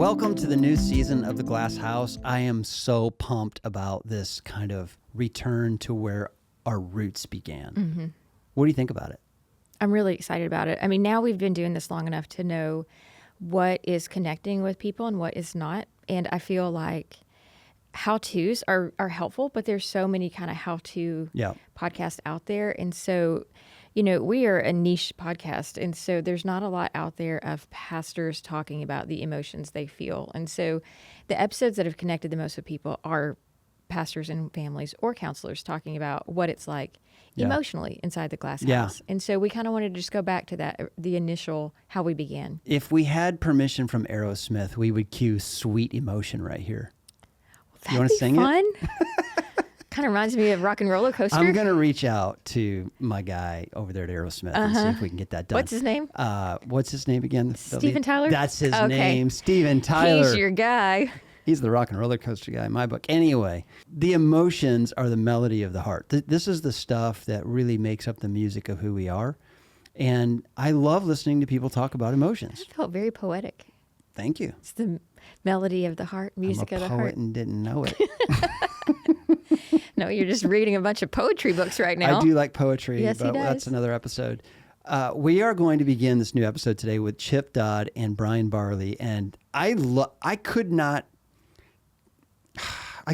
Welcome to the new season of The Glass House. I am so pumped about this kind of return to where our roots began. Mm-hmm. What do you think about it? I'm really excited about it. I mean, now we've been doing this long enough to know what is connecting with people and what is not. And I feel like how-tos are helpful, but there's so many kind of how-to podcasts out there. And so, you know, we are a niche podcast. And so there's not a lot out there of pastors talking about the emotions they feel. And so the episodes that have connected the most with people are pastors and families or counselors talking about what it's like emotionally inside the glass house. And so we kind of wanted to just go back to that, the initial, how we began. If we had permission from Aerosmith, we would cue Sweet Emotion right here. You want to sing fun? it? Kind of reminds me of Rock and Roller Coaster. I'm going to reach out to my guy over there at Aerosmith and see if we can get that done. What's his name? What's his name again? Steven Tyler? That's his name, Steven Tyler. He's your guy. He's the Rock and Roller Coaster guy in my book. Anyway, the emotions are the melody of the heart. This is the stuff that really makes up the music of who we are. And I love listening to people talk about emotions. I felt very poetic. Thank you. It's the melody of the heart, music of the heart. I'm a poet and didn't know it. No, you're just reading a bunch of poetry books right now. I do like poetry, yes, but that's another episode. We are going to begin this new episode today with Chip Dodd and Bryan Barley. And I could not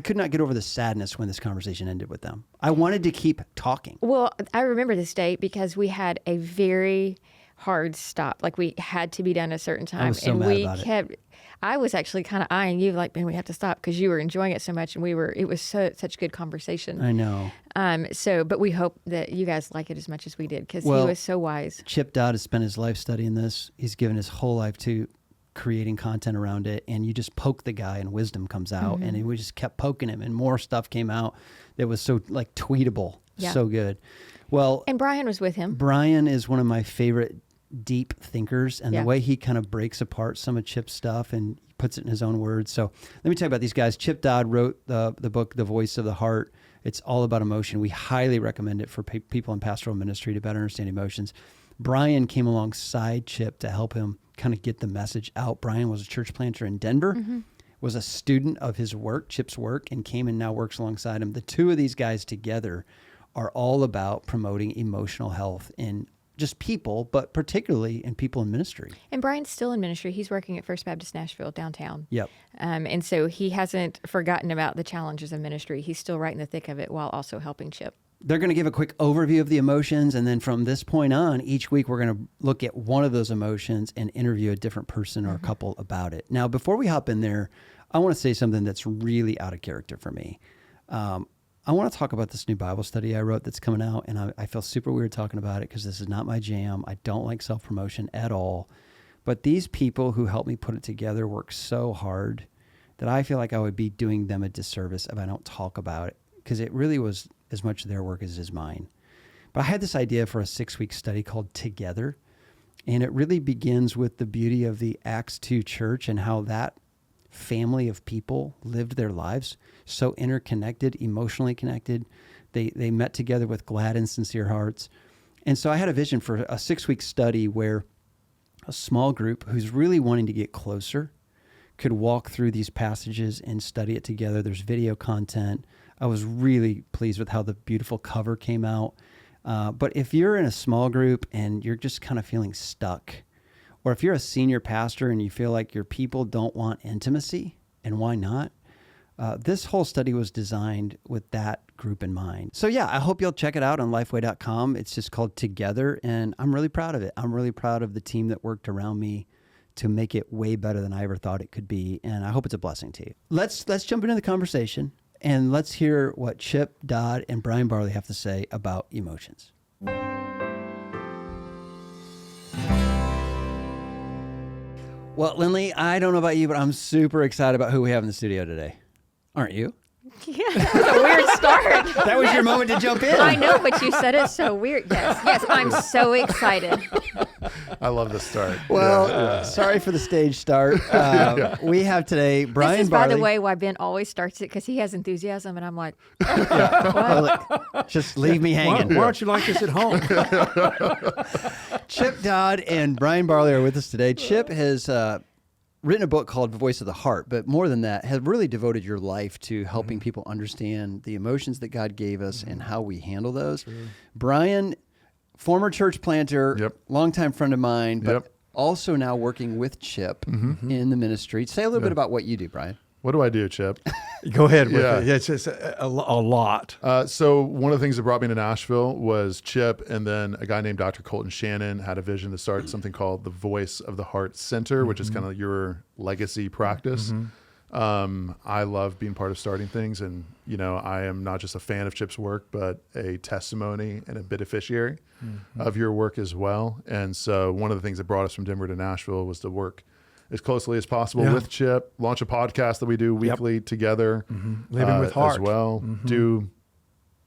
get over the sadness when this conversation ended with them. I wanted to keep talking. Well, I remember this date because we had a very hard stop. Like we had to be done at a certain time. I was so mad about it. I was actually kind of eyeing you like, man, we have to stop because you were enjoying it so much and it was such good conversation. I know. But we hope that you guys like it as much as we did because he was so wise. Chip Dodd has spent his life studying this. He's given his whole life to creating content around it, and you just poke the guy and wisdom comes out. Mm-hmm. And we just kept poking him and more stuff came out that was so like tweetable. So good. Well, and Bryan was with him. Bryan is one of my favorite deep thinkers, and the way he kind of breaks apart some of Chip's stuff and puts it in his own words. So let me tell you about these guys. Chip Dodd wrote the book, The Voice of the Heart. It's all about emotion. We highly recommend it for people in pastoral ministry to better understand emotions. Bryan came alongside Chip to help him kind of get the message out. Bryan was a church planter in Denver, was a student of his work, Chip's work, and came and now works alongside him. The two of these guys together are all about promoting emotional health in just people, but particularly in people in ministry. And Bryan's still in ministry. He's working at First Baptist Nashville downtown. Yep. And so he hasn't forgotten about the challenges of ministry. He's still right in the thick of it while also helping Chip. They're going to give a quick overview of the emotions, and then from this point on, each week we're going to look at one of those emotions and interview a different person or a couple about it. Now, before we hop in there, I want to say something that's really out of character for me. I want to talk about this new Bible study I wrote that's coming out, and I feel super weird talking about it because this is not my jam. I don't like self-promotion at all. But these people who helped me put it together work so hard that I feel like I would be doing them a disservice if I don't talk about it, because it really was as much their work as it is mine. But I had this idea for a 6-week study called Together, and it really begins with the beauty of the Acts 2 church and how that family of people lived their lives so interconnected, emotionally connected. They met together with glad and sincere hearts. And so I had a vision for a 6-week study where a small group who's really wanting to get closer could walk through these passages and study it together. There's video content. I was really pleased with how the beautiful cover came out. But if you're in a small group and you're just kind of feeling stuck, or if you're a senior pastor and you feel like your people don't want intimacy, and why not? This whole study was designed with that group in mind. So I hope you'll check it out on lifeway.com. It's just called Together, and I'm really proud of it. I'm really proud of the team that worked around me to make it way better than I ever thought it could be, and I hope it's a blessing to you. Let's jump into the conversation, and let's hear what Chip Dodd and Bryan Barley have to say about emotions. Well, Lynley, I don't know about you, but I'm super excited about who we have in the studio today. Aren't you? Yeah, that was a weird start. That was your moment to jump in. I know, but you said it so weird. Yes, I'm so excited. I love the start. Well, sorry for the stage start. We have today Bryan Barley. This is, by the way, why Ben always starts it, because he has enthusiasm, and I'm like, well, just leave me hanging. Why don't you like this at home? Chip Dodd and Bryan Barley are with us today. Chip has written a book called Voice of the Heart, but more than that, have really devoted your life to helping people understand the emotions that God gave us and how we handle those. Bryan, former church planter, longtime friend of mine, but also now working with Chip in the ministry. Say a little bit about what you do, Bryan. What do I do, Chip? Go ahead with it. It's just a lot. So one of the things that brought me to Nashville was Chip, and then a guy named Dr. Colton Shannon had a vision to start something called the Voice of the Heart Center, which is kind of your legacy practice. I love being part of starting things, and I am not just a fan of Chip's work, but a testimony and a beneficiary of your work as well. And so one of the things that brought us from Denver to Nashville was to work as closely as possible with Chip, launch a podcast that we do weekly together, Living with Heart as well, do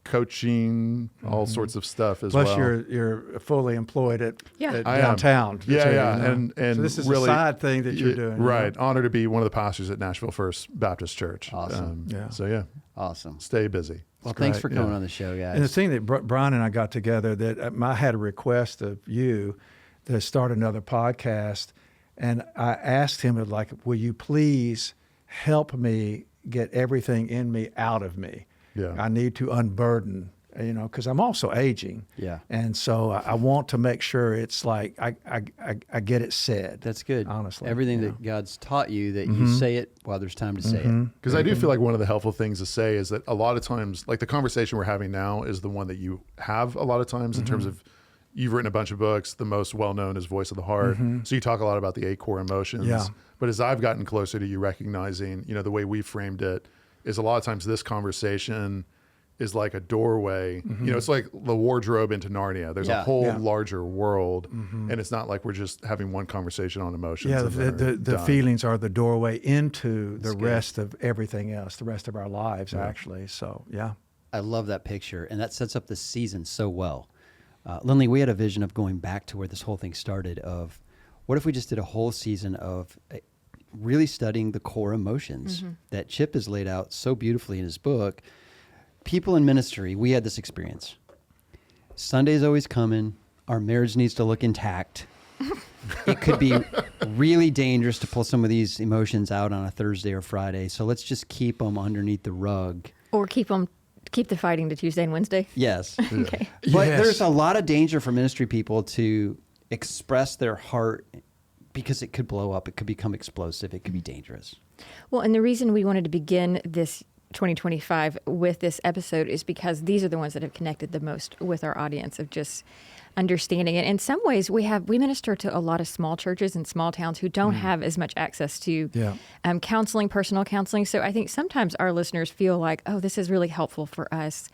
coaching, all sorts of stuff as well. Plus, you're fully employed at downtown. And so this is really, a side thing that you're doing. Right. Honored to be one of the pastors at Nashville First Baptist Church. Awesome. Awesome. Stay busy. Well, thanks for coming on the show, guys. And the thing that Bryan and I got together, that I had a request of you to start another podcast. And I asked him, will you please help me get everything in me out of me? Yeah. I need to unburden, because I'm also aging. Yeah. And so I want to make sure it's like I get it said. That's good. Honestly. Everything that God's taught you, that you say it while there's time to say it. Because I do feel like one of the helpful things to say is that a lot of times, like the conversation we're having now is the one that you have a lot of times in terms of, you've written a bunch of books. The most well-known is Voice of the Heart. So you talk a lot about the 8 core emotions. Yeah. But as I've gotten closer to you recognizing, the way we framed it is a lot of times this conversation is like a doorway. It's like the wardrobe into Narnia. There's a whole larger world. And it's not like we're just having one conversation on emotions. Yeah, and the feelings are the doorway into the rest of everything else, the rest of our lives, actually. So, I love that picture. And that sets up the season so well. Lynley, we had a vision of going back to where this whole thing started of what if we just did a whole season of really studying the core emotions that Chip has laid out so beautifully in his book. People in ministry, we had this experience. Sunday's always coming. Our marriage needs to look intact. It could be really dangerous to pull some of these emotions out on a Thursday or Friday. So let's just keep them underneath the rug. Or keep the fighting to Tuesday and Wednesday. Yes. Okay. But there's a lot of danger for ministry people to express their heart because it could blow up. It could become explosive. It could be dangerous. Well, and the reason we wanted to begin this 2025 with this episode is because these are the ones that have connected the most with our audience of just understanding it. In some ways, we minister to a lot of small churches and small towns who don't have as much access to counseling, personal counseling. So I think sometimes our listeners feel like, oh, this is really helpful for us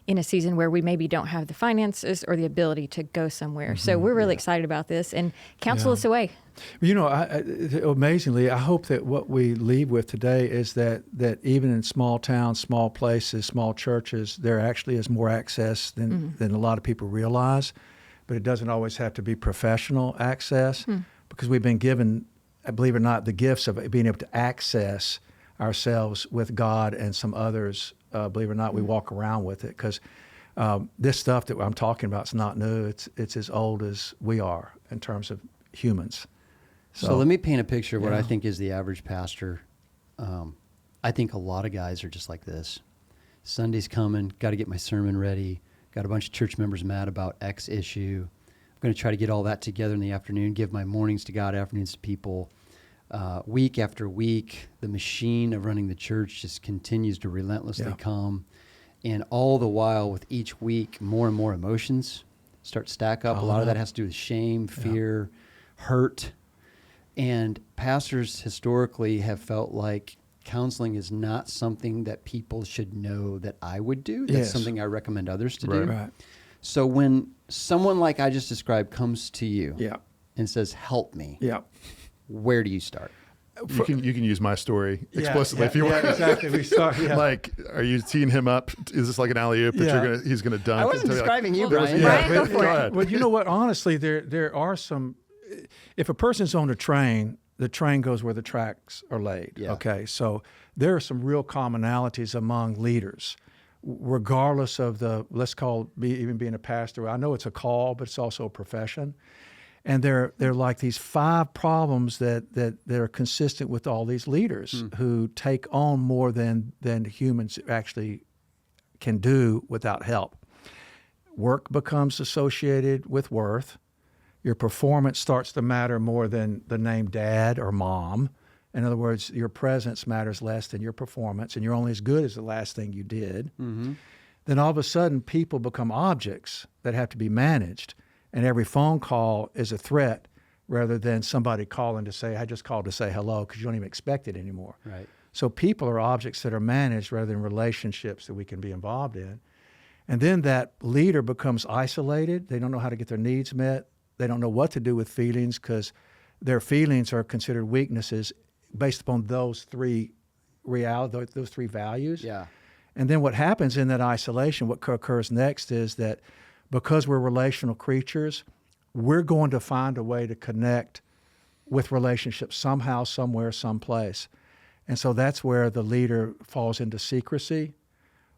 in a season where we maybe don't have the finances or the ability to go somewhere. So we're really excited about this, and counsel us away. Amazingly, I hope that what we leave with today is that even in small towns, small places, small churches, there actually is more access than a lot of people realize. But it doesn't always have to be professional access because we've been given, believe it or not, the gifts of being able to access ourselves with God and some others. Believe it or not, we walk around with it because this stuff that I'm talking about is not new. It's as old as we are in terms of humans. So let me paint a picture of what I think is the average pastor. I think a lot of guys are just like this. Sunday's coming, got to get my sermon ready. Got a bunch of church members mad about X issue. I'm going to try to get all that together in the afternoon, give my mornings to God, afternoons to people. Week after week, the machine of running the church just continues to relentlessly come. And all the while, with each week, more and more emotions start to stack up. A lot of that has to do with shame, fear, hurt. And pastors historically have felt like counseling is not something that people should know that I would do. That's something I recommend others to do. Right. So when someone like I just described comes to you and says, help me, where do you start? You can use my story explicitly if you want. Exactly. We start. Like, are you teeing him up? Is this like an alley-oop that he's gonna dunk? I wasn't describing you, Bryan. Bryan, go for it. Well, you know what? Honestly, there are some. If a person's on a train, the train goes where the tracks are laid. Yeah. Okay, so there are some real commonalities among leaders, regardless of the, let's call even being a pastor. I know it's a call, but it's also a profession. And they're like these 5 problems that are consistent with all these leaders who take on more than humans actually can do without help. Work becomes associated with worth. Your performance starts to matter more than the name dad or mom. In other words, your presence matters less than your performance, and you're only as good as the last thing you did. Mm-hmm. Then all of a sudden, people become objects that have to be managed. And every phone call is a threat rather than somebody calling to say, I just called to say hello, because you don't even expect it anymore. Right. So people are objects that are managed rather than relationships that we can be involved in. And then that leader becomes isolated. They don't know how to get their needs met. They don't know what to do with feelings because their feelings are considered weaknesses based upon those 3 those 3 values. Yeah. And then what happens in that isolation, what occurs next is that because we're relational creatures, we're going to find a way to connect with relationships somehow, somewhere, someplace. And so that's where the leader falls into secrecy,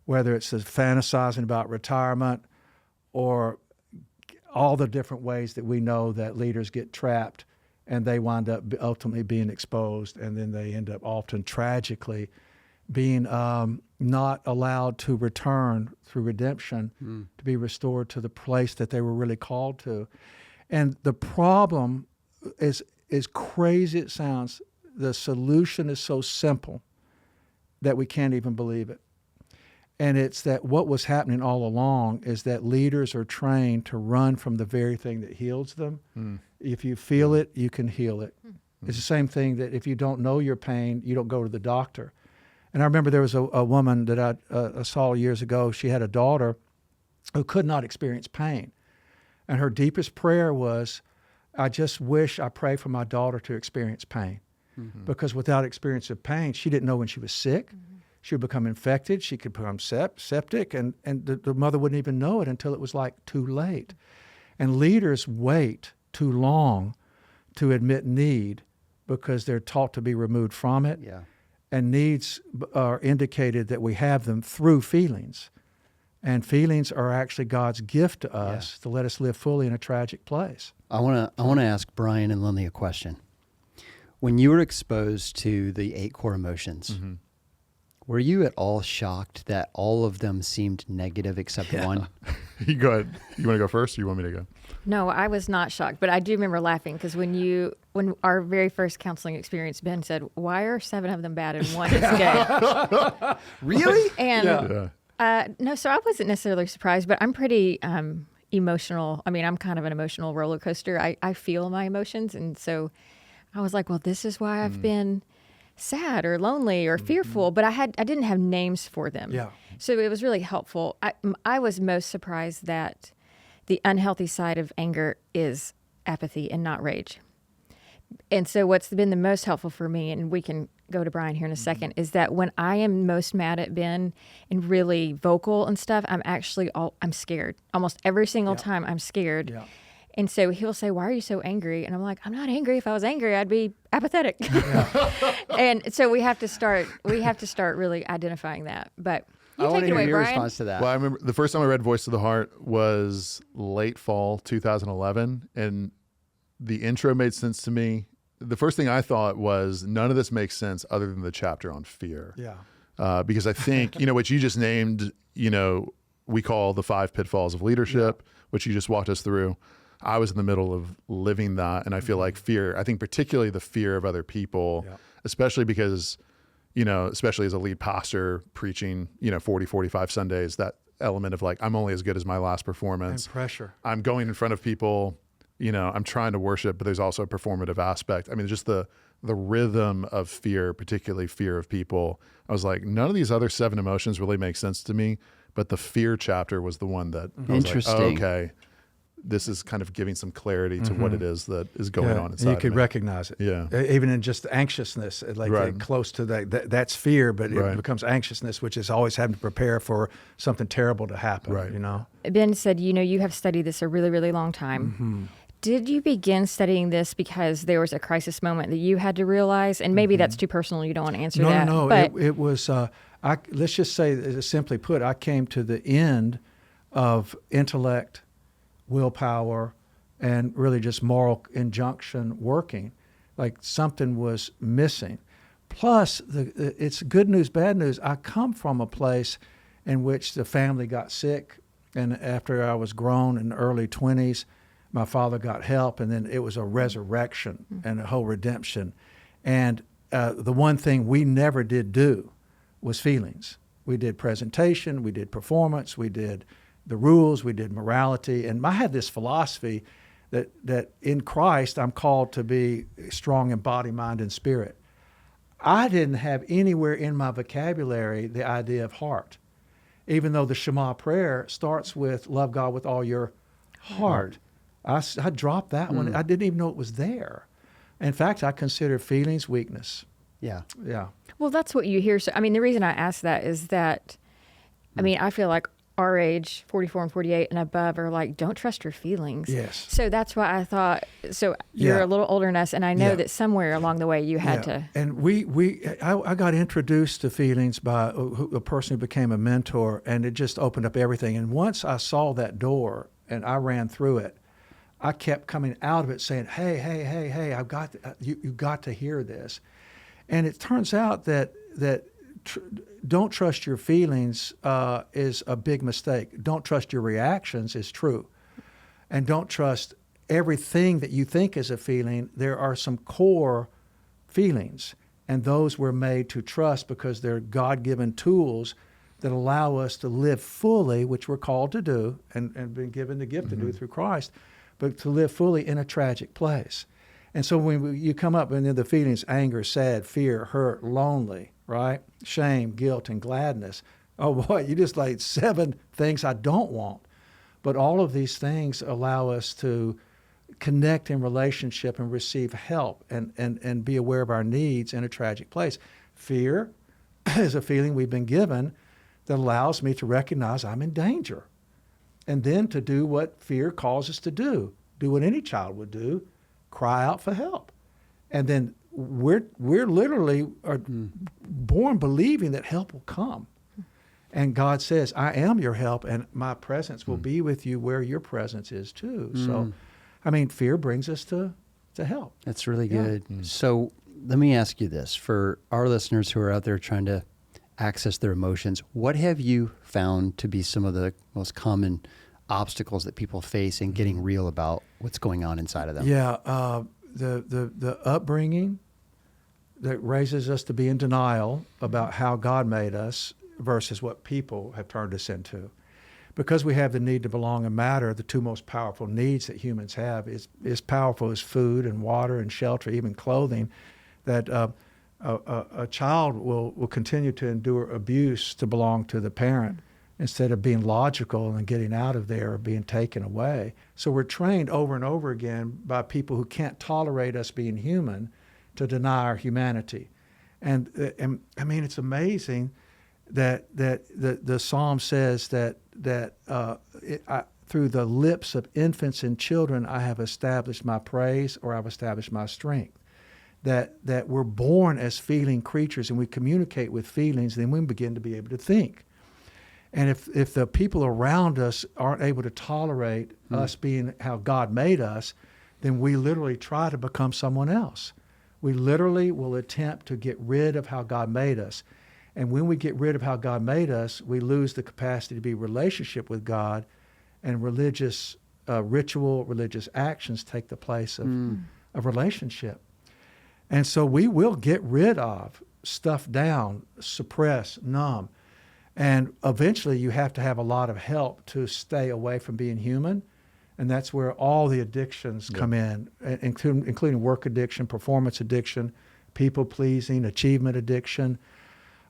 whether it's fantasizing about retirement or all the different ways that we know that leaders get trapped and they wind up ultimately being exposed, and then they end up often tragically being not allowed to return through redemption to be restored to the place that they were really called to. And the problem is, as crazy it sounds, the solution is so simple that we can't even believe it. And it's that what was happening all along is that leaders are trained to run from the very thing that heals them. If you feel it, you can heal it. It's the same thing that if you don't know your pain, you don't go to the doctor. And I remember there was a woman that I saw years ago. She had a daughter who could not experience pain. And her deepest prayer was, I just wish I pray for my daughter to experience pain. Because without experience of pain, she didn't know when she was sick. She would become infected. She could become septic. And the mother wouldn't even know it until it was like too late. And leaders wait too long to admit need because they're taught to be removed from it. Yeah. And needs are indicated that we have them through feelings. And feelings are actually God's gift to us to let us live fully in a tragic place. I want to ask Bryan and Lynley a question. When you were exposed to the 8 core emotions, were you at all shocked that all of them seemed negative except one? You go ahead. You want to go first or you want me to go? No, I was not shocked, but I do remember laughing because when our very first counseling experience, Ben said, "Why are 7 of them bad and 1 is good?" Really? And no, so I wasn't necessarily surprised, but I'm pretty emotional. I mean, I'm kind of an emotional roller coaster. I feel my emotions, and so I was like, well, this is why I've been sad or lonely or fearful, but I didn't have names for them. Yeah. So it was really helpful. I was most surprised that the unhealthy side of anger is apathy and not rage. And so what's been the most helpful for me, and we can go to Bryan here in a second, is that when I am most mad at Ben and really vocal and stuff, I'm scared. Almost every single time I'm scared. Yeah. And so he'll say, "Why are you so angry?" And I'm like, "I'm not angry. If I was angry, I'd be apathetic." And so we have to start really identifying that. But I you want take to it hear away, your Bryan. response to that. Well, I remember the first time I read Voice of the Heart was late fall 2011, and the intro made sense to me. The first thing I thought was none of this makes sense other than the chapter on fear. Yeah. Because I think, what you just named, we call the 5 pitfalls of leadership, which you just walked us through. I was in the middle of living that. And I feel like fear, I think particularly the fear of other people, especially because, especially as a lead pastor preaching, 40, 45 Sundays, that element of like, I'm only as good as my last performance. And pressure. I'm going in front of people, I'm trying to worship, but there's also a performative aspect. I mean, just the rhythm of fear, particularly fear of people. I was like, none of these other 7 emotions really make sense to me, but the fear chapter was the one that I was like, oh, okay, this is kind of giving some clarity to what it is that is going on inside. You could of me. recognize it. Yeah. Even in just anxiousness, close to that's fear, but it becomes anxiousness, which is always having to prepare for something terrible to happen. Right. Ben said, you have studied this a really, really long time. Did you begin studying this because there was a crisis moment that you had to realize? And maybe that's too personal. You don't want to answer that. No. But It was, let's just say, simply put, I came to the end of intellect, willpower, and really just moral injunction working, like something was missing. Plus, it's good news, bad news. I come from a place in which the family got sick, and after I was grown in the early 20s, my father got help, and then it was a resurrection and a whole redemption. And the one thing we never did do was feelings. We did presentation, we did performance, we did the rules, we did morality. And I had this philosophy that in Christ, I'm called to be strong in body, mind, and spirit. I didn't have anywhere in my vocabulary the idea of heart, even though the Shema prayer starts with love God with all your heart. I dropped that one. I didn't even know it was there. In fact, I consider feelings weakness. Yeah. Yeah. Well, that's what you hear. So, I mean, the reason I ask that is that, I mean, I feel like our age, 44 and 48 and above, are like, don't trust your feelings. Yes. So that's why I thought, so you're Yeah. a little older than us, and I know Yeah. that somewhere along the way you had to. And I got introduced to feelings by a person who became a mentor, and it just opened up everything. And once I saw that door and I ran through it, I kept coming out of it saying, hey, I've got you got to hear this. And it turns out that don't trust your feelings is a big mistake. Don't trust your reactions is true. And don't trust everything that you think is a feeling. There are some core feelings, and those we're made to trust because they're God-given tools that allow us to live fully, which we're called to do and been given the gift to do through Christ, but to live fully in a tragic place. And so when you come up and then the feelings, anger, sad, fear, hurt, lonely, right? Shame, guilt, and gladness. Oh boy, you just like 7 things I don't want. But all of these things allow us to connect in relationship and receive help and be aware of our needs in a tragic place. Fear is a feeling we've been given that allows me to recognize I'm in danger. And then to do what fear calls us to do what any child would do, cry out for help. And then we're literally are born believing that help will come. And God says, I am your help, and my presence will be with you where your presence is too. So, I mean, fear brings us to help. That's really good. So let me ask you this. For our listeners who are out there trying to access their emotions, what have you found to be some of the most common obstacles that people face in getting real about what's going on inside of them? Yeah, the upbringing that raises us to be in denial about how God made us versus what people have turned us into. Because we have the need to belong and matter, the 2 most powerful needs that humans have is powerful as food and water and shelter, even clothing, that a child will continue to endure abuse to belong to the parent instead of being logical and getting out of there or being taken away. So we're trained over and over again by people who can't tolerate us being human to deny our humanity. And I mean, it's amazing that the Psalm says that through the lips of infants and children I have established my praise, or I've established my strength. That we're born as feeling creatures, and we communicate with feelings, then we begin to be able to think. And if the people around us aren't able to tolerate us being how God made us, then we literally try to become someone else. We literally will attempt to get rid of how God made us. And when we get rid of how God made us, we lose the capacity to be in relationship with God, and religious ritual, religious actions take the place of relationship. And so we will get rid of, stuff down, suppress, numb. And eventually you have to have a lot of help to stay away from being human. And that's where all the addictions come in, including work addiction, performance addiction, people-pleasing, achievement addiction,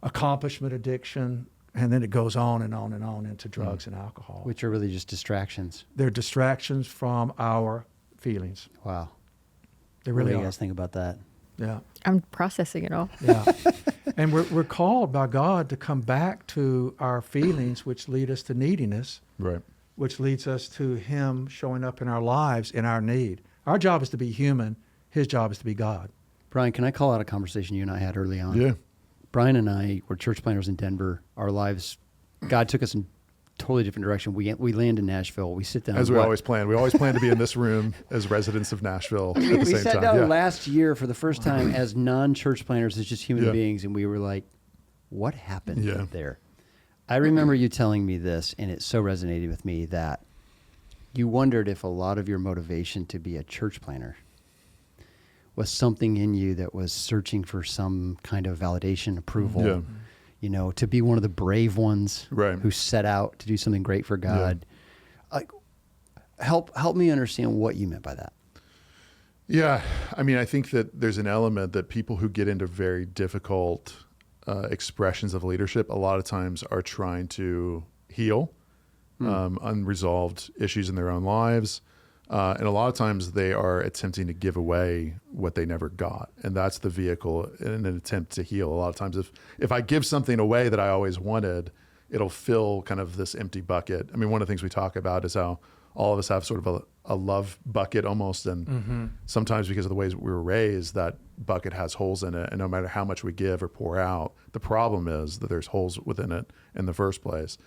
accomplishment addiction, and then it goes on and on and on into drugs and alcohol. Which are really just distractions. They're distractions from our feelings. Wow. They really What do are. you guys think about that? Yeah. I'm processing it all. Yeah. And we're called by God to come back to our feelings, which lead us to neediness, Right. which leads us to Him showing up in our lives in our need. Our job is to be human. His job is to be God. Brian, can I call out a conversation you and I had early on? Yeah. Brian and I were church planters in Denver. Our lives, God took us in totally different direction. We land in Nashville. We sit down. As we always plan. We always plan to be in this room as residents of Nashville at the we same sat time. down last year for the first time as non-church planners, as just human Yeah. beings, and we were like, what happened Yeah. there? I remember you telling me this, and it so resonated with me that you wondered if a lot of your motivation to be a church planner was something in you that was searching for some kind of validation, approval, Yeah. you know, to be one of the brave ones Right. who set out to do something great for God. Like, help me understand what you meant by that. Yeah. I mean, I think that there's an element that people who get into very difficult expressions of leadership a lot of times are trying to heal unresolved issues in their own lives. And a lot of times they are attempting to give away what they never got. And that's the vehicle in an attempt to heal. A lot of times if I give something away that I always wanted, it'll fill kind of this empty bucket. I mean, one of the things we talk about is how all of us have sort of a love bucket almost. And sometimes because of the ways we were raised, that bucket has holes in it. And no matter how much we give or pour out, the problem is that there's holes within it in the first place.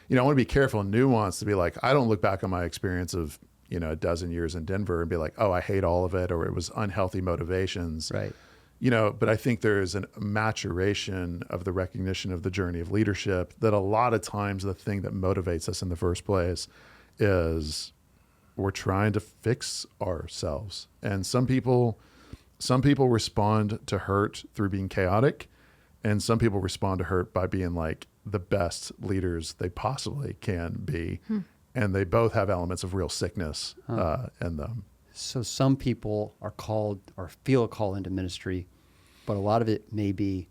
You know, I want to be careful and nuanced to be like, I don't look back on my experience of, you know, a dozen years in Denver and be like, oh, I hate all of it, or it was unhealthy motivations. Right. You know, but I think there is a maturation of the recognition of the journey of leadership that a lot of times the thing that motivates us in the first place is we're trying to fix ourselves. And some people respond to hurt through being chaotic, and some people respond to hurt by being like the best leaders they possibly can be. And they both have elements of real sickness in them. So some people are called or feel a call into ministry, but a lot of it may be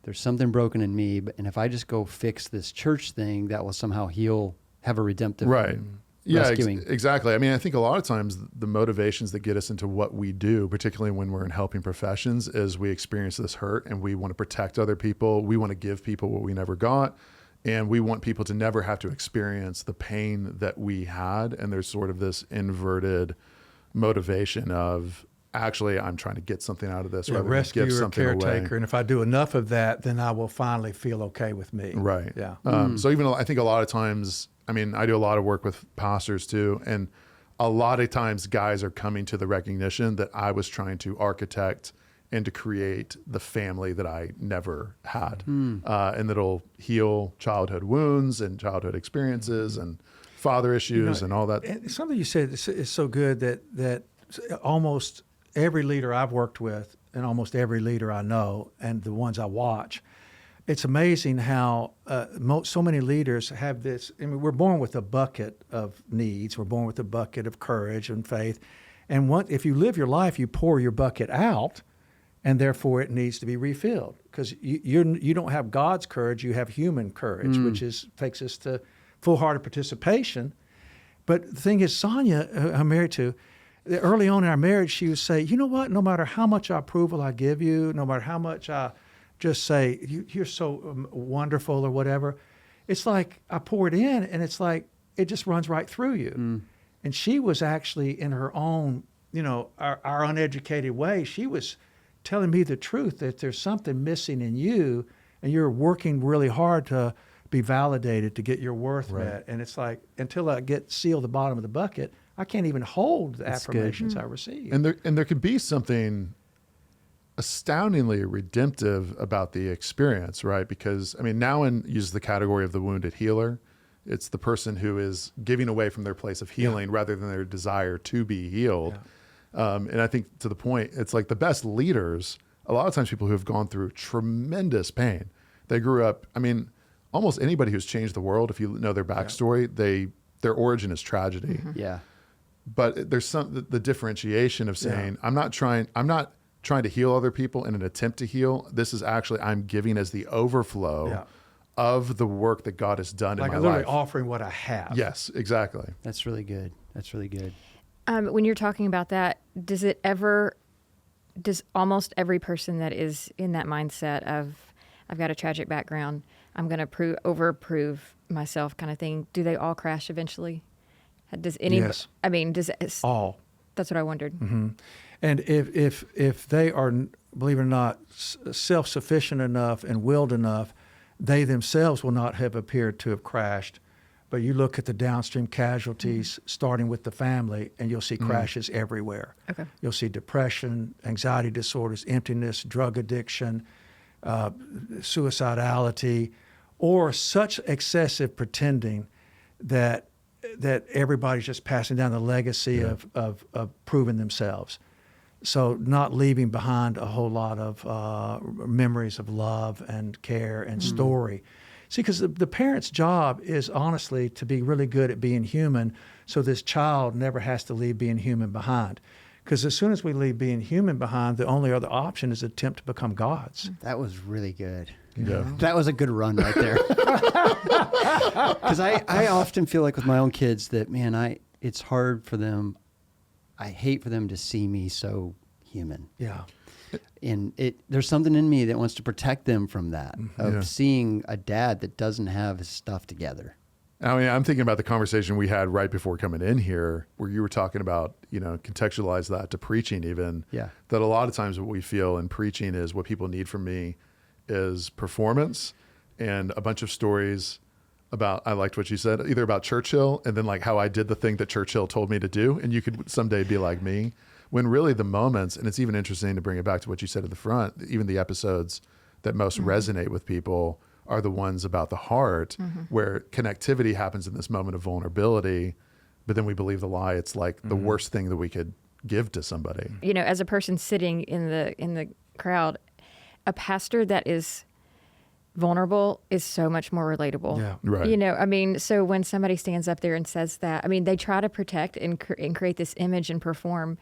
there's something broken in me, and if I just go fix this church thing, that will somehow heal, have a redemptive rescuing. Exactly. I mean, I think a lot of times the motivations that get us into what we do, particularly when we're in helping professions, is we experience this hurt and we want to protect other people. We want to give people what we never got. And we want people to never have to experience the pain that we had. And there's sort of this inverted motivation of, actually, I'm trying to get something out of this rather than rescue give or something caretaker. away. And if I do enough of that, then I will finally feel okay with me. Right. Yeah. So even I think a lot of times, I mean, I do a lot of work with pastors too. And a lot of times guys are coming to the recognition that I was trying to architect and to create the family that I never had. And that'll heal childhood wounds and childhood experiences and father issues and all that. And something you said is so good that almost every leader I've worked with and almost every leader I know and the ones I watch, it's amazing how so many leaders have this. I mean, we're born with a bucket of needs. We're born with a bucket of courage and faith. And if you live your life, you pour your bucket out, and therefore it needs to be refilled because you don't have God's courage, you have human courage, which takes us to full-hearted participation. But the thing is, Sonia, I'm married to, early on in our marriage, she would say, you know what, no matter how much approval I give you, no matter how much I just say, you're so wonderful or whatever, it's like I pour it in and it's like it just runs right through you. And she was actually in her own, you know, our uneducated way, she was telling me the truth that there's something missing in you and you're working really hard to be validated, to get your worth met. And it's like, until I seal the bottom of the bucket, I can't even hold the affirmations I receive. And there could be something astoundingly redemptive about the experience, right? Because, I mean, now use the category of the wounded healer. It's the person who is giving away from their place of healing rather than their desire to be healed. And I think to the point, it's like the best leaders, a lot of times people who have gone through tremendous pain, they grew up, I mean, almost anybody who's changed the world, if you know their backstory, their origin is tragedy. Yeah. But there's the differentiation of saying, I'm not trying to heal other people in an attempt to heal. This is actually, I'm giving as the overflow of the work that God has done in my life. Like literally offering what I have. Yes, exactly. That's really good. That's really good. When you're talking about that, does almost every person that is in that mindset of, I've got a tragic background, I'm going to overprove myself kind of thing, do they all crash eventually? Does any? Yes. I mean, all? That's what I wondered. Mm-hmm. And if they are, believe it or not, self-sufficient enough and willed enough, they themselves will not have appeared to have crashed. But you look at the downstream casualties, starting with the family, and you'll see crashes everywhere. Okay. You'll see depression, anxiety disorders, emptiness, drug addiction, suicidality, or such excessive pretending that everybody's just passing down the legacy of proving themselves. So not leaving behind a whole lot of memories of love and care and story. See, because the parent's job is honestly to be really good at being human, so this child never has to leave being human behind. Because as soon as we leave being human behind, the only other option is to attempt to become gods. That was really good. Yeah. That was a good run right there. Because I often feel like with my own kids that, man, it's hard for them. I hate for them to see me so human. Yeah. And there's something in me that wants to protect them from that, of seeing a dad that doesn't have his stuff together. I mean, I'm thinking about the conversation we had right before coming in here, where you were talking about, contextualize that to preaching even. Yeah. That a lot of times what we feel in preaching is what people need from me is performance and a bunch of stories about, I liked what you said, either about Churchill and then like how I did the thing that Churchill told me to do, and you could someday be like me. When really the moments, and it's even interesting to bring it back to what you said at the front, even the episodes that most resonate with people are the ones about the heart, where connectivity happens in this moment of vulnerability, but then we believe the lie. It's like the worst thing that we could give to somebody. As a person sitting in the crowd, a pastor that is vulnerable is so much more relatable. Yeah. Right. So when somebody stands up there and says that, they try to protect and create this image and perform.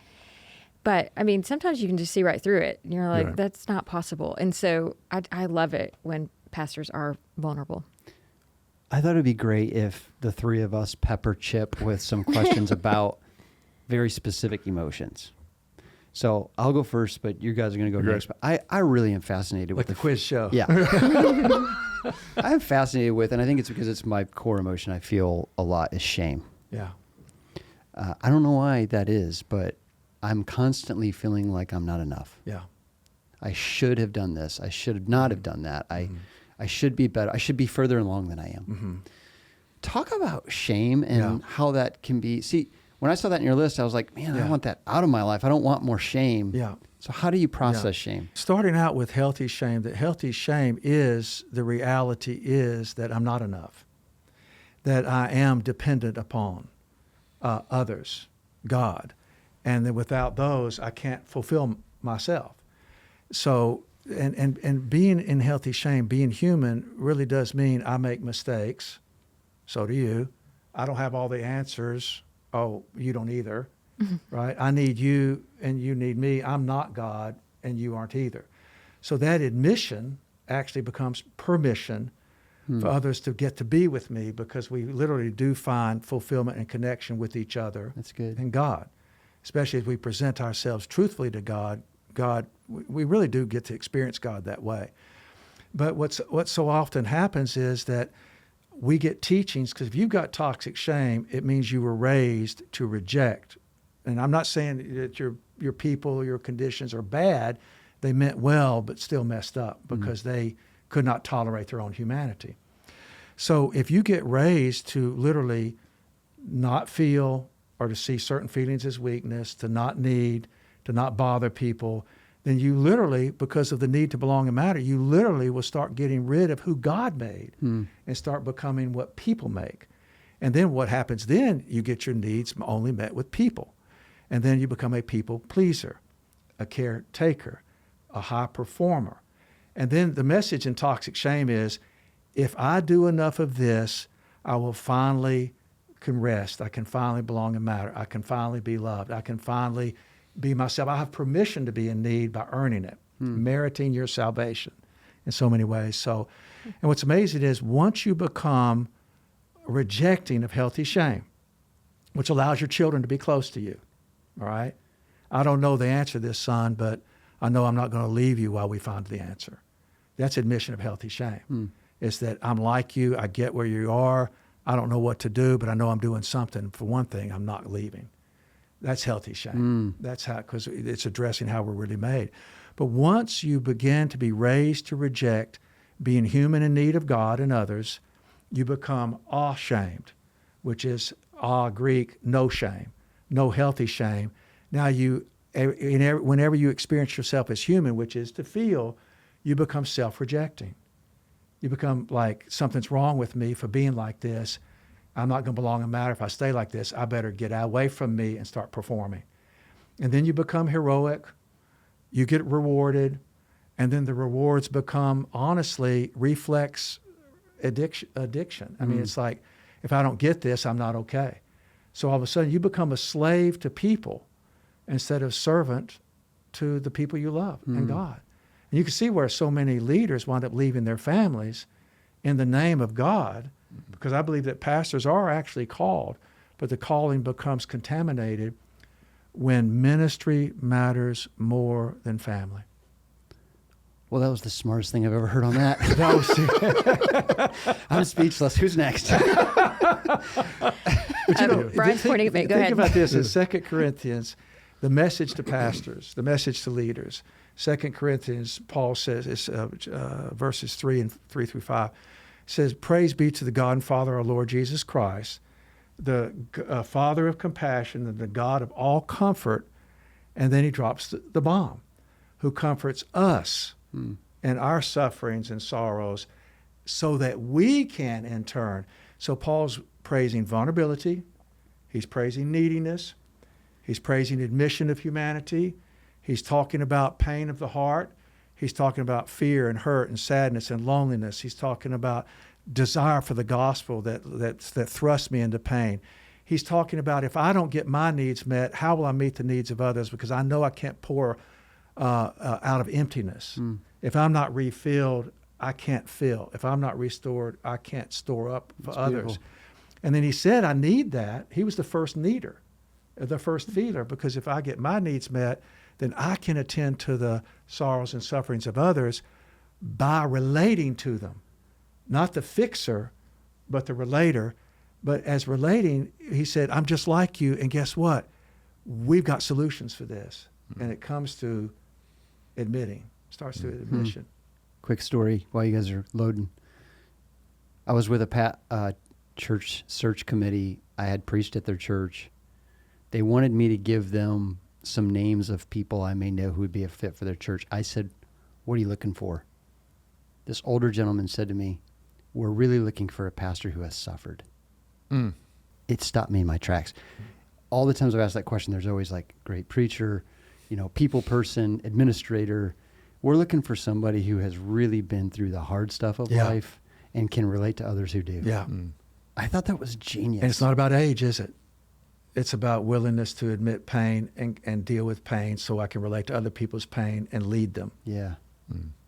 But, sometimes you can just see right through it. And you're like, Right. That's not possible. And so I love it when pastors are vulnerable. I thought it'd be great if the three of us pepper Chip with some questions about very specific emotions. So I'll go first, but you guys are going to go Okay. next. But I really am fascinated Like with the quiz show. Yeah. I'm fascinated with, and I think it's because it's my core emotion I feel a lot, is shame. Yeah. I don't know why that is, but I'm constantly feeling like I'm not enough. Yeah. I should have done this. I should not have done that. I should be better. I should be further along than I am. Talk about shame and how that can be. See, when I saw that in your list, I was like, man, I want that out of my life. I don't want more shame. Yeah. So how do you process shame? Starting out with healthy shame, that healthy shame is, the reality is that I'm not enough, that I am dependent upon others, God, and that without those, I can't fulfill myself. So, and being in healthy shame, being human, really does mean I make mistakes. So do you. I don't have all the answers. Oh, you don't either, right? I need you and you need me. I'm not God and you aren't either. So that admission actually becomes permission for others to get to be with me, because we literally do find fulfillment and connection with each other. That's good. And God, especially as we present ourselves truthfully to God. God, we really do get to experience God that way. But what so often happens is that we get teachings, because if you've got toxic shame, it means you were raised to reject. And I'm not saying that your people, your conditions are bad. They meant well, but still messed up because they could not tolerate their own humanity. So if you get raised to literally not feel, or to see certain feelings as weakness, to not need, to not bother people, then you literally, because of the need to belong and matter, you literally will start getting rid of who God made and start becoming what people make. And then what happens then, you get your needs only met with people. And then you become a people pleaser, a caretaker, a high performer. And then the message in toxic shame is, if I do enough of this, I will finally can rest. I can finally belong and matter. I can finally be loved. I can finally be myself. I have permission to be in need by earning it, meriting your salvation in so many ways. So, and what's amazing is once you become rejecting of healthy shame, which allows your children to be close to you, all right? I don't know the answer to this, son, but I know I'm not going to leave you while we find the answer. That's admission of healthy shame. It's that I'm like you. I get where you are. I don't know what to do, but I know I'm doing something. For one thing, I'm not leaving. That's healthy shame. That's how, because it's addressing how we're really made. But once you begin to be raised to reject being human in need of God and others, you become ashamed. which is Greek, no shame, no healthy shame. Now whenever you experience yourself as human, which is to feel, you become self-rejecting. You become like, something's wrong with me for being like this. I'm not going to belong in matter. If I stay like this, I better get away from me and start performing. And then you become heroic. You get rewarded. And then the rewards become, honestly, reflex addiction. I mean, it's like, if I don't get this, I'm not okay. So all of a sudden, you become a slave to people instead of servant to the people you love and God. And you can see where so many leaders wind up leaving their families in the name of God, because I believe that pastors are actually called, but the calling becomes contaminated when ministry matters more than family. Well, that was the smartest thing I've ever heard on that. I'm speechless. Who's next? Brian's pointing at me. Go ahead. Think about this in 2 Corinthians, the message to pastors, the message to leaders. 2 Corinthians, Paul says, it's verses 3 through 5, says, "Praise be to the God and Father, our Lord Jesus Christ, the Father of compassion and the God of all comfort." And then he drops the bomb, who comforts us in our sufferings and sorrows, so that we can in turn. So Paul's praising vulnerability. He's praising neediness. He's praising admission of humanity. He's talking about pain of the heart. He's talking about fear and hurt and sadness and loneliness. He's talking about desire for the gospel that thrusts me into pain. He's talking about, if I don't get my needs met, how will I meet the needs of others? Because I know I can't pour out of emptiness. If I'm not refilled, I can't fill. If I'm not restored, I can't store up for others. Beautiful. And then he said, I need that. He was the first needer, the first feeler, because if I get my needs met, then I can attend to the sorrows and sufferings of others by relating to them. Not the fixer, but the relator. But as relating, he said, I'm just like you, and guess what? We've got solutions for this. And it comes to admitting, starts to admission. Quick story while you guys are loading. I was with a church search committee. I had preached at their church. They wanted me to give them some names of people I may know who would be a fit for their church. I said, what are you looking for? This older gentleman said to me, we're really looking for a pastor who has suffered. It stopped me in my tracks. All the times I've asked that question, there's always like great preacher, people person, administrator. We're looking for somebody who has really been through the hard stuff of life and can relate to others who do. Yeah. I thought that was genius. And it's not about age, is it? It's about willingness to admit pain and deal with pain so I can relate to other people's pain and lead them. Yeah.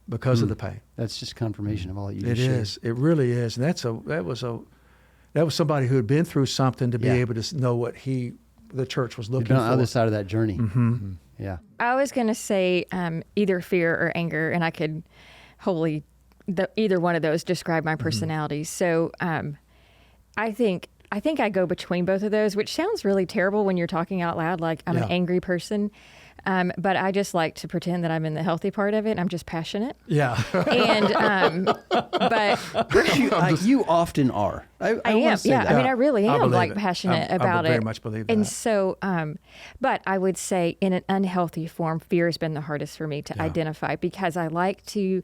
Because of the pain. That's just confirmation of all that you It just shared. is. It really is. And that was somebody who had been through something to be able to know what the church was looking You've been for. on the other side of that journey. Yeah. I was going to say either fear or anger, and I could wholly, either one of those describe my personality. So I think I go between both of those, which sounds really terrible when you're talking out loud, like I'm an angry person. But I just like to pretend that I'm in the healthy part of it. I'm just passionate. Yeah. And, but you often are. I am. wanna say Yeah. that. I mean, I really I am believe like it. passionate I about it. very much believe that. And so, but I would say in an unhealthy form, fear has been the hardest for me to identify, because I like to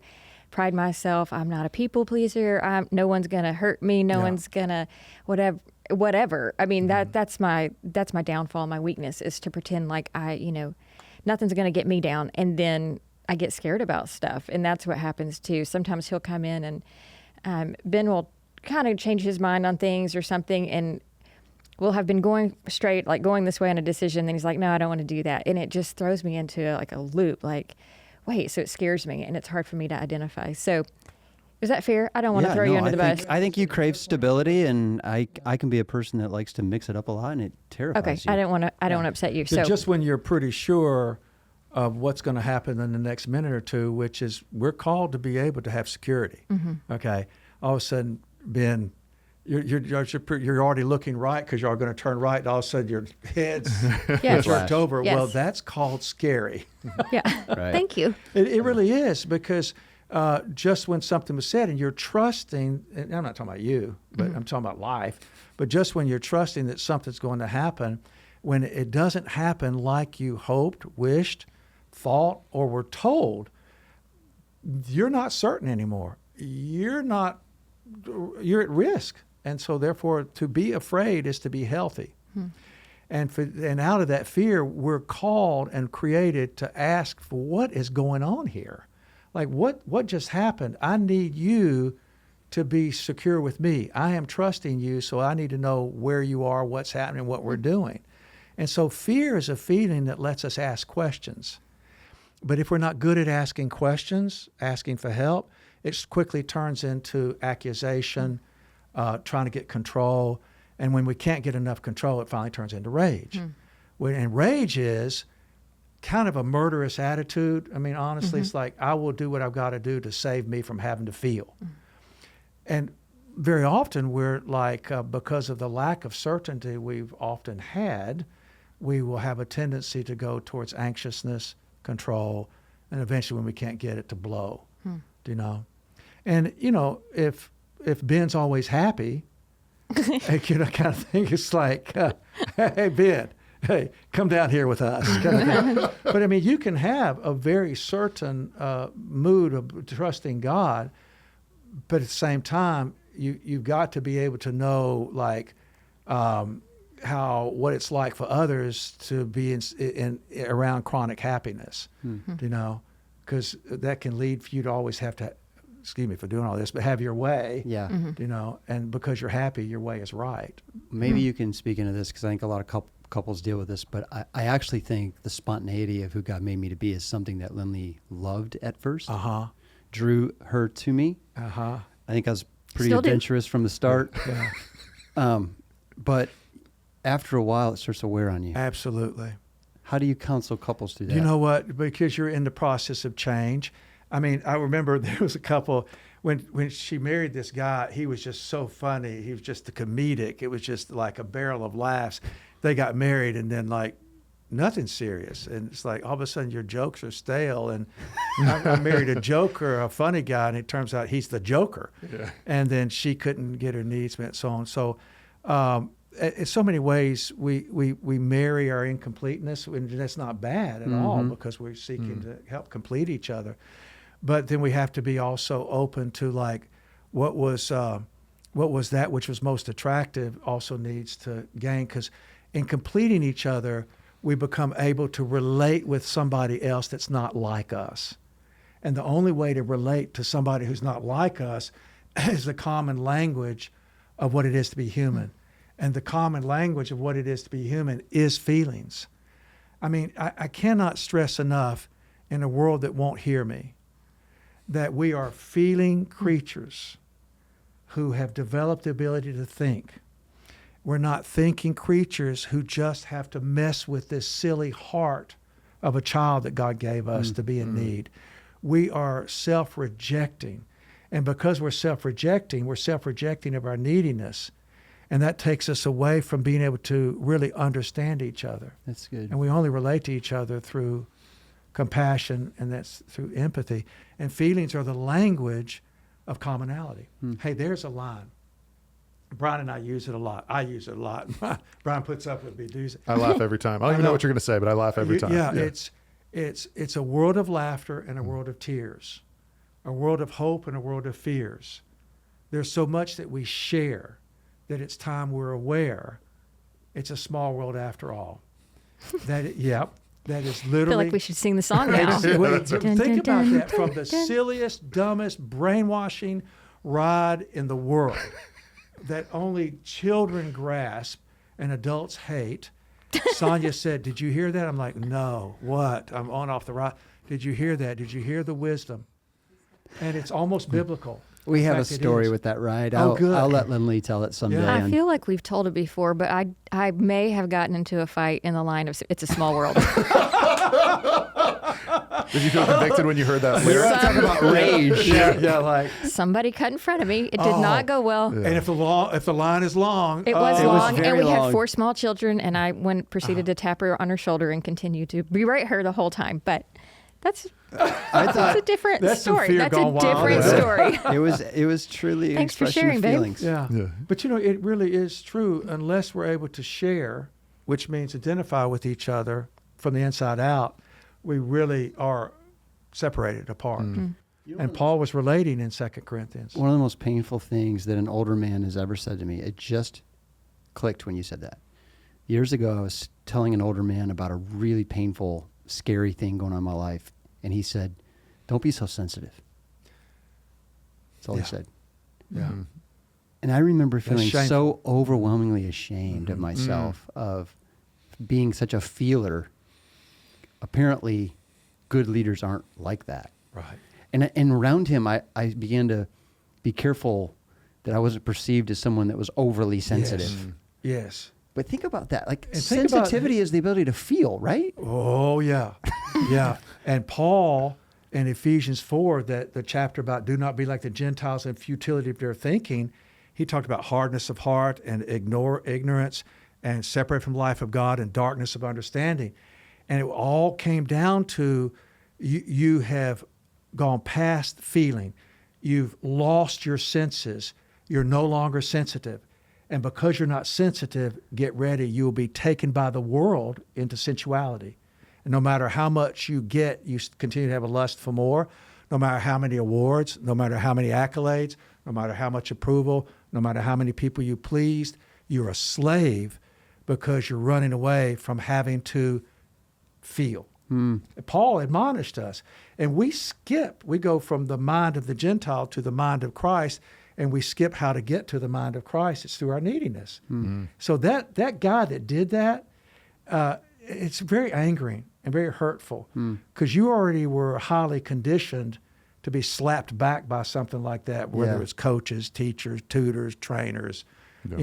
pride myself. I'm not a people pleaser. No one's going to hurt me. No one's going to whatever. I mean, that's my downfall. My weakness is to pretend like nothing's going to get me down. And then I get scared about stuff. And that's what happens too. Sometimes he'll come in and Ben will kind of change his mind on things or something. And we'll have been going straight, like going this way on a decision. Then he's like, no, I don't want to do that. And it just throws me into like a loop. Like, wait, so it scares me. And it's hard for me to identify. So is that fair? I don't want to throw you under the bus. I think you crave stability, and I can be a person that likes to mix it up a lot, and it terrifies you. I don't want to upset you. So So just when you're pretty sure of what's going to happen in the next minute or two, which is we're called to be able to have security. Okay, all of a sudden, Ben, you're already looking right because you're all going to turn right, and all of a sudden your head's jerked over. Yes. Well, that's called scary. yeah, Right. thank you. It really is, because just when something was said and you're trusting, and I'm not talking about you, but I'm talking about life, But just when you're trusting that something's going to happen, when it doesn't happen like you hoped, wished, thought, or were told, you're not certain anymore. You're at risk. And so therefore, to be afraid is to be healthy. And out of that fear, we're called and created to ask for what is going on here. Like, what just happened? I need you to be secure with me. I am trusting you, so I need to know where you are, what's happening, what we're doing. And so fear is a feeling that lets us ask questions. But if we're not good at asking questions, asking for help, it quickly turns into accusation, trying to get control. And when we can't get enough control, it finally turns into rage. And rage is kind of a murderous attitude. I mean, honestly, it's like, I will do what I've got to do to save me from having to feel. And very often we're like, because of the lack of certainty we've often had, we will have a tendency to go towards anxiousness, control, and eventually when we can't get it, to blow, you know? And, you know, if Ben's always happy, you know, kind of thing, it's like, hey, Ben, hey, come down here with us. Kind of thing. But I mean, you can have a very certain mood of trusting God, but at the same time, you've got to be able to know, like, what it's like for others to be in around chronic happiness, you know, because that can lead for you to always have to, excuse me for doing all this, but have your way, you know, and because you're happy, your way is right. Maybe you can speak into this, because I think a lot of couples deal with this, but I actually think the spontaneity of who God made me to be is something that Lynley loved at first. Drew her to me. I think I was pretty adventurous from the start. But after a while, it starts to wear on you. Absolutely. How do you counsel couples through that? You know what? Because you're in the process of change. I mean, I remember there was a couple, when she married this guy, he was just so funny. He was just comedic. It was just like a barrel of laughs. They got married, and then, like, nothing serious. And it's like, all of a sudden your jokes are stale. And I married a joker, a funny guy, and it turns out he's the joker. And then she couldn't get her needs met, so on. So in so many ways, we marry our incompleteness, and that's not bad at all, because we're seeking to help complete each other. But then we have to be also open to, like, what was that which was most attractive also needs to gain, because in completing each other, we become able to relate with somebody else that's not like us. And the only way to relate to somebody who's not like us is the common language of what it is to be human. And the common language of what it is to be human is feelings. I mean, I cannot stress enough, in a world that won't hear me, that we are feeling creatures who have developed the ability to think. We're not thinking creatures who just have to mess with this silly heart of a child that God gave us to be in need. We are self-rejecting. And because we're self-rejecting of our neediness. And that takes us away from being able to really understand each other. That's good. And we only relate to each other through compassion, and that's through empathy. And feelings are the language of commonality. Hey, there's a line. Bryan and I use it a lot. I use it a lot. Bryan puts up with me. I laugh every time. I don't even know what you're going to say, but I laugh every time. Yeah, it's a world of laughter and a world of tears, a world of hope and a world of fears. There's so much that we share that it's time we're aware it's a small world after all. That is literally. I feel like we should sing the song now. Think about that, from the silliest, dumbest, brainwashing ride in the world that only children grasp and adults hate. Sonia said, "Did you hear that?" I'm like, "No, what? I'm on off the ride. Did you hear that? Did you hear the wisdom?" And it's almost biblical. We have a story with that ride. Good. I'll let Lynley tell it someday. Yeah. I feel like we've told it before, but I may have gotten into a fight in the line of "It's a Small World." Did you feel convicted when you heard that? We were talking about rage. Yeah, like Somebody cut in front of me. It did not go well. And if the line is long, It was long, very and we long. had 4 small children, and I proceeded to tap her on her shoulder and continue to berate her the whole time. But I thought That's a different That's some story. fear That's a gone wild. different Yeah. story. it was truly an Thanks for expression sharing, of babe. feelings. Yeah. Yeah. But it really is true unless we're able to share, which means identify with each other from the inside out, we really are separated apart. And Paul was relating in 2 Corinthians. One of the most painful things that an older man has ever said to me, it just clicked when you said that. Years ago, I was telling an older man about a really painful, scary thing going on in my life. And he said, "Don't be so sensitive." That's all he said. Yeah. And I remember feeling shameful. so overwhelmingly ashamed of myself, of being such a feeler. Apparently, good leaders aren't like that. Right. And around him, I began to be careful that I wasn't perceived as someone that was overly sensitive. Yes. But think about that. Like, And think about- sensitivity is the ability to feel, right? Oh, yeah. Yeah. And Paul in Ephesians 4, that the chapter about do not be like the Gentiles and futility of their thinking, he talked about hardness of heart and ignorance and separate from the life of God and darkness of understanding. And it all came down to you have gone past feeling. You've lost your senses. You're no longer sensitive. And because you're not sensitive, get ready. You will be taken by the world into sensuality. And no matter how much you get, you continue to have a lust for more. No matter how many awards, no matter how many accolades, no matter how much approval, no matter how many people you pleased, you're a slave because you're running away from having to feel. Paul admonished us. And we go from the mind of the Gentile to the mind of Christ, and we skip how to get to the mind of Christ. It's through our neediness. So that guy that did that, it's very angering and very hurtful because you already were highly conditioned to be slapped back by something like that, whether it's coaches, teachers, tutors, trainers,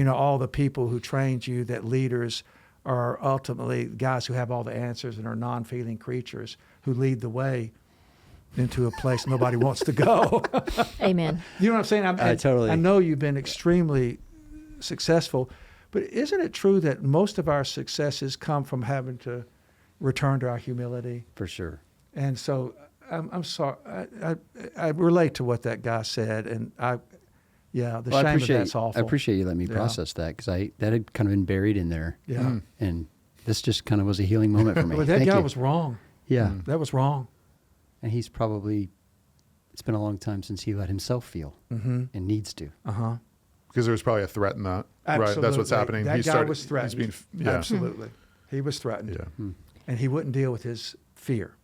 all the people who trained you, that leaders are ultimately guys who have all the answers and are non-feeling creatures who lead the way into a place nobody wants to go. Amen. You know what I'm saying? Totally. I know you've been extremely successful, but isn't it true that most of our successes come from having to return to our humility? For sure. And so I'm sorry. I relate to what that guy said, and the shame of that's awful. I appreciate you letting me process that because that had kind of been buried in there. Yeah. And this just kind of was a healing moment for me. But that Thank guy you. was wrong. Yeah. That was wrong. And it's been a long time since he let himself feel and needs to. Uh-huh. Because there was probably a threat in that. Absolutely. Right. That's what's happening. That guy was threatened. He's being, Absolutely. He was threatened. Yeah. And he wouldn't deal with his fear,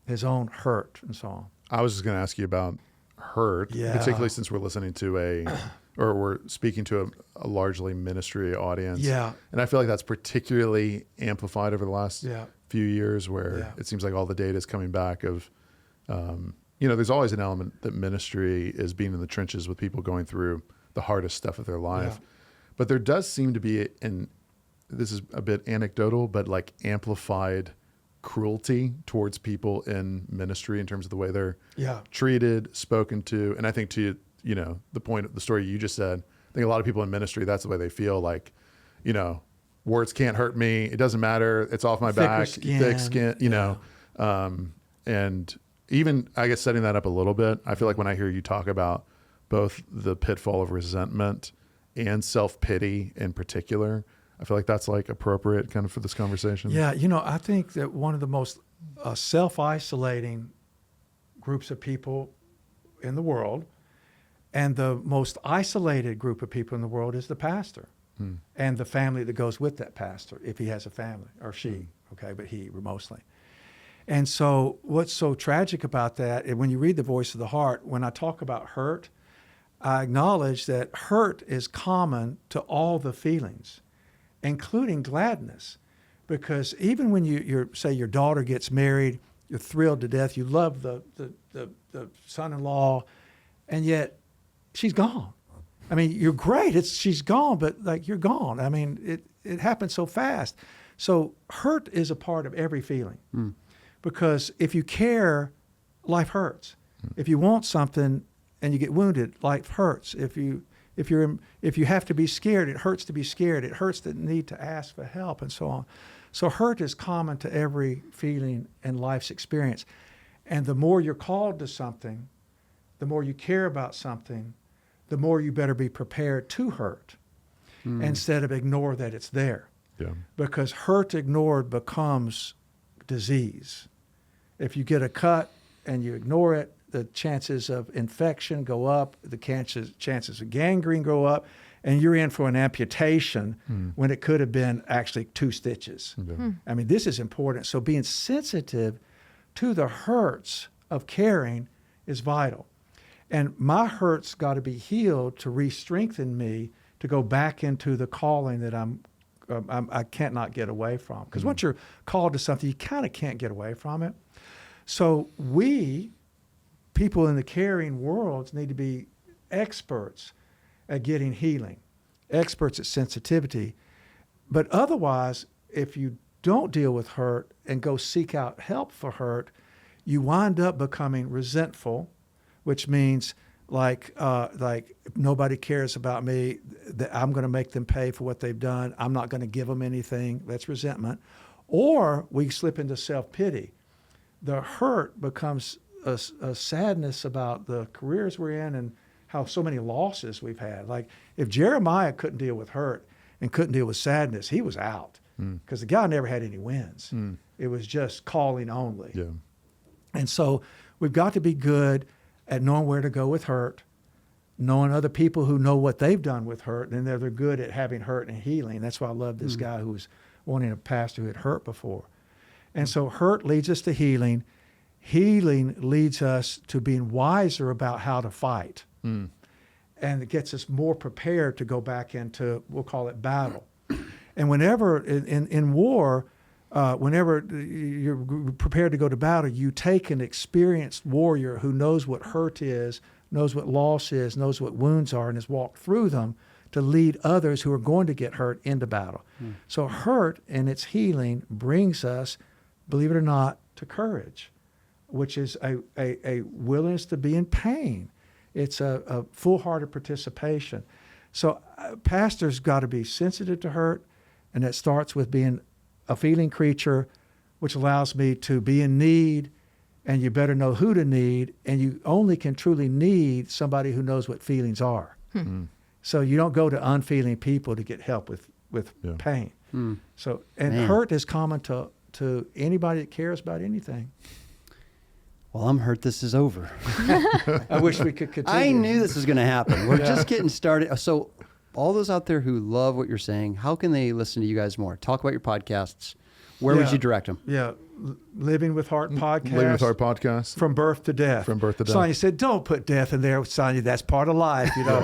his own hurt and so on. I was just going to ask you about hurt, particularly since we're listening to we're speaking to a largely ministry audience. Yeah. And I feel like that's particularly amplified over the last few years where it seems like all the data is coming back of, there's always an element that ministry is being in the trenches with people going through the hardest stuff of their life. Yeah. But there does seem to be, and this is a bit anecdotal, but like amplified cruelty towards people in ministry in terms of the way they're treated, spoken to. And I think to, the point of the story you just said, I think a lot of people in ministry, that's the way they feel like, words can't hurt me. It doesn't matter. It's off my back, thick skin, and even I guess setting that up a little bit, I feel like when I hear you talk about both the pitfall of resentment and self-pity in particular, I feel like that's like appropriate kind of for this conversation. Yeah. I think that one of the most self-isolating groups of people in the world and the most isolated group of people in the world is the pastor and the family that goes with that pastor, if he has a family, or she, but he mostly. And so what's so tragic about that, and when you read The Voice of the Heart, when I talk about hurt, I acknowledge that hurt is common to all the feelings, including gladness. Because even when you say your daughter gets married, you're thrilled to death, you love the son-in-law, and yet she's gone. I mean, you're great, she's gone, but like you're gone. I mean, it happens so fast. So hurt is a part of every feeling. Because if you care, life hurts. If you want something and you get wounded, life hurts. If you have to be scared, it hurts to be scared. It hurts the need to ask for help and so on. So hurt is common to every feeling and life's experience. And the more you're called to something, the more you care about something, the more you better be prepared to hurt instead of ignore that it's there. Yeah. Because hurt ignored becomes disease. If you get a cut and you ignore it, the chances of infection go up, the chances of gangrene go up, and you're in for an amputation when it could have been actually 2 stitches. Yeah. I mean, this is important. So being sensitive to the hurts of caring is vital. And my hurts got to be healed to re-strengthen me to go back into the calling that I can't not get away from. Because once you're called to something, you kind of can't get away from it. So we, people in the caring world, need to be experts at getting healing, experts at sensitivity. But otherwise, if you don't deal with hurt and go seek out help for hurt, you wind up becoming resentful, which means like nobody cares about me, that I'm going to make them pay for what they've done. I'm not going to give them anything. That's resentment. Or we slip into self-pity. The hurt becomes a sadness about the careers we're in and how so many losses we've had. Like if Jeremiah couldn't deal with hurt and couldn't deal with sadness, he was out because the guy never had any wins. It was just calling only. Yeah. And so we've got to be good at knowing where to go with hurt, knowing other people who know what they've done with hurt, and they're good at having hurt and healing. That's why I love this guy who was wanting a pastor who had hurt before. And so hurt leads us to healing. Healing leads us to being wiser about how to fight. And it gets us more prepared to go back into, we'll call it battle. And whenever in war, whenever you're prepared to go to battle, you take an experienced warrior who knows what hurt is, knows what loss is, knows what wounds are, and has walked through them to lead others who are going to get hurt into battle. So hurt and its healing brings us, believe it or not, to courage, which is a willingness to be in pain. It's a full-hearted participation. So pastors got to be sensitive to hurt, and that starts with being a feeling creature, which allows me to be in need, and you better know who to need, and you only can truly need somebody who knows what feelings are. So you don't go to unfeeling people to get help with pain. So hurt is common to anybody that cares about anything. Well, I'm hurt this is over. I wish we could continue. I knew this was going to happen. We're just getting started. So all those out there who love what you're saying, how can they listen to you guys more? Talk about your podcasts. Where would you direct them? Yeah. Living with Heart podcast. Living with Heart podcast. From birth to death. From birth to death. Sonia said, don't put death in there. Sonia, that's part of life. You know.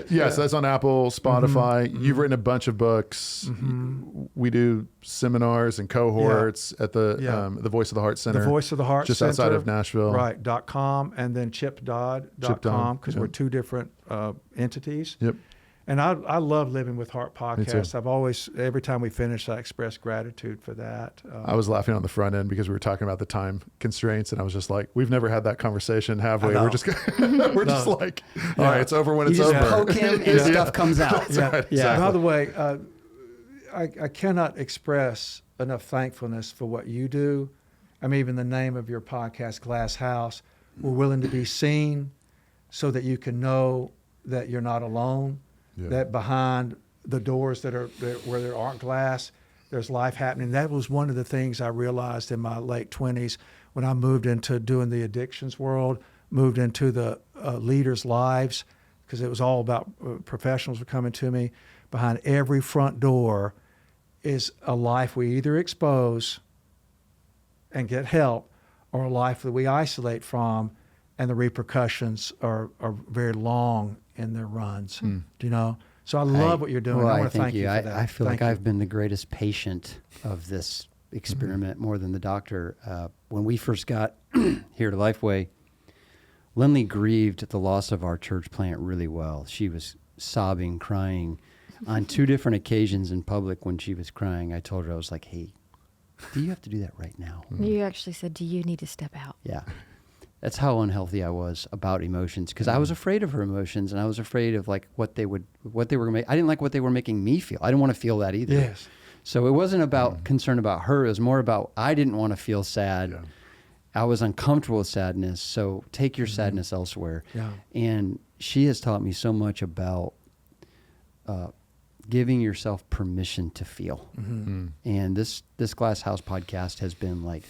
Yes, that's on Apple, Spotify. You've written a bunch of books. We do seminars and cohorts at the Voice of the Heart Center. The Voice of the Heart just Center. outside of Nashville. Right, .com, and then chipdodd.com, because we're 2 different entities. Yep. And I love Living with Heart podcast. I've always, every time we finish, I express gratitude for that. I was laughing on the front end because we were talking about the time constraints, and I was just like, we've never had that conversation, have we? We're just just like, all right, it's over when it's over. You just poke him and stuff comes out. Right, exactly. By the way, I cannot express enough thankfulness for what you do. I mean, even the name of your podcast, Glass House, we're willing to be seen so that you can know that you're not alone. That behind the doors that are where there aren't glass, there's life happening. That was one of the things I realized in my late 20s when I moved into doing the addictions world, moved into the leaders' lives, because it was all about professionals were coming to me. Behind every front door is a life we either expose and get help, or a life that we isolate from, and the repercussions are very long in their runs. Do you know? So I love what you're doing. I want to thank you for that. I feel like I've been the greatest patient of this experiment more than the doctor. When we first got here to Lifeway, Lynley grieved the loss of our church plant really well. She was sobbing, crying. On 2 different occasions in public when she was crying, I told her, I was like, hey, do you have to do that right now? You actually said, do you need to step out? Yeah. That's how unhealthy I was about emotions, because I was afraid of her emotions, and I was afraid of like what they were going to make. I didn't like what they were making me feel. I didn't want to feel that either. Yes. So it wasn't about concern about her. It was more about, I didn't want to feel sad. Yeah. I was uncomfortable with sadness. So take your sadness elsewhere. Yeah. And she has taught me so much about giving yourself permission to feel. And this Glass House podcast has been like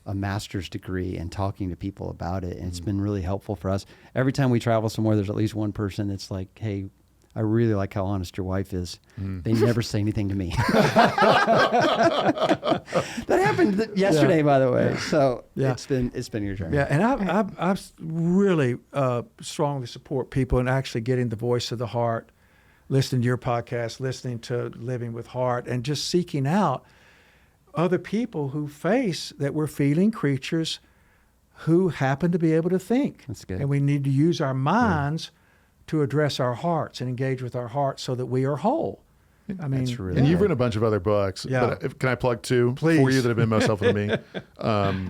a master's degree in talking to people about it. And it's been really helpful for us. Every time we travel somewhere, there's at least one person that's like, hey, I really like how honest your wife is. They never say anything to me. That happened yesterday, by the way. So it's been your journey. Yeah, and I really strongly support people in actually getting the voice of the heart, listening to your podcast, listening to Living with Heart, and just seeking out other people who face that we're feeling creatures who happen to be able to think. That's good. And we need to use our minds to address our hearts and engage with our hearts so that we are whole. I mean, That's really And you've good. written a bunch of other books. Yeah. But can I plug two Please. for you that have been most helpful to me?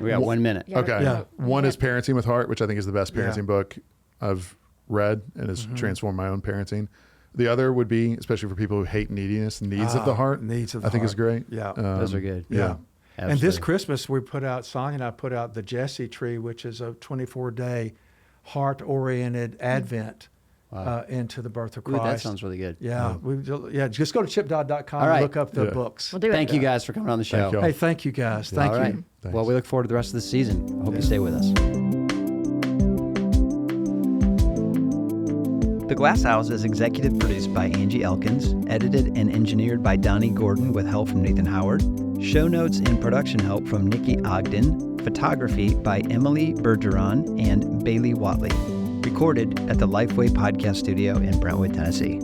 We got 1 minute. Yeah. Okay. Yeah. One is Parenting with Heart, which I think is the best parenting Yeah. book I've read and has transformed my own parenting. The other would be, especially for people who hate neediness, Needs of the Heart. Needs of the I think Heart. is great. Yeah. Those are good. Yeah. And this Absolutely. Christmas, we put out, Sonia and I put out the Jesse Tree, which is a 24-day heart-oriented Advent into the birth of Ooh, Christ. that sounds really good. Yeah. Just go to chipdodd.com All and right. look up the Yeah. books. We'll do it. Thank you guys for coming on the show. Thank you all. Hey, thank you guys. Thank All you. right. Thanks. Well, we look forward to the rest of the season. I hope you stay with us. The Glass House is executive produced by Angie Elkins, edited and engineered by Donnie Gordon with help from Nathan Howard, show notes and production help from Nikki Ogden, photography by Emily Bergeron and Bailey Watley. Recorded at the Lifeway Podcast Studio in Brentwood, Tennessee.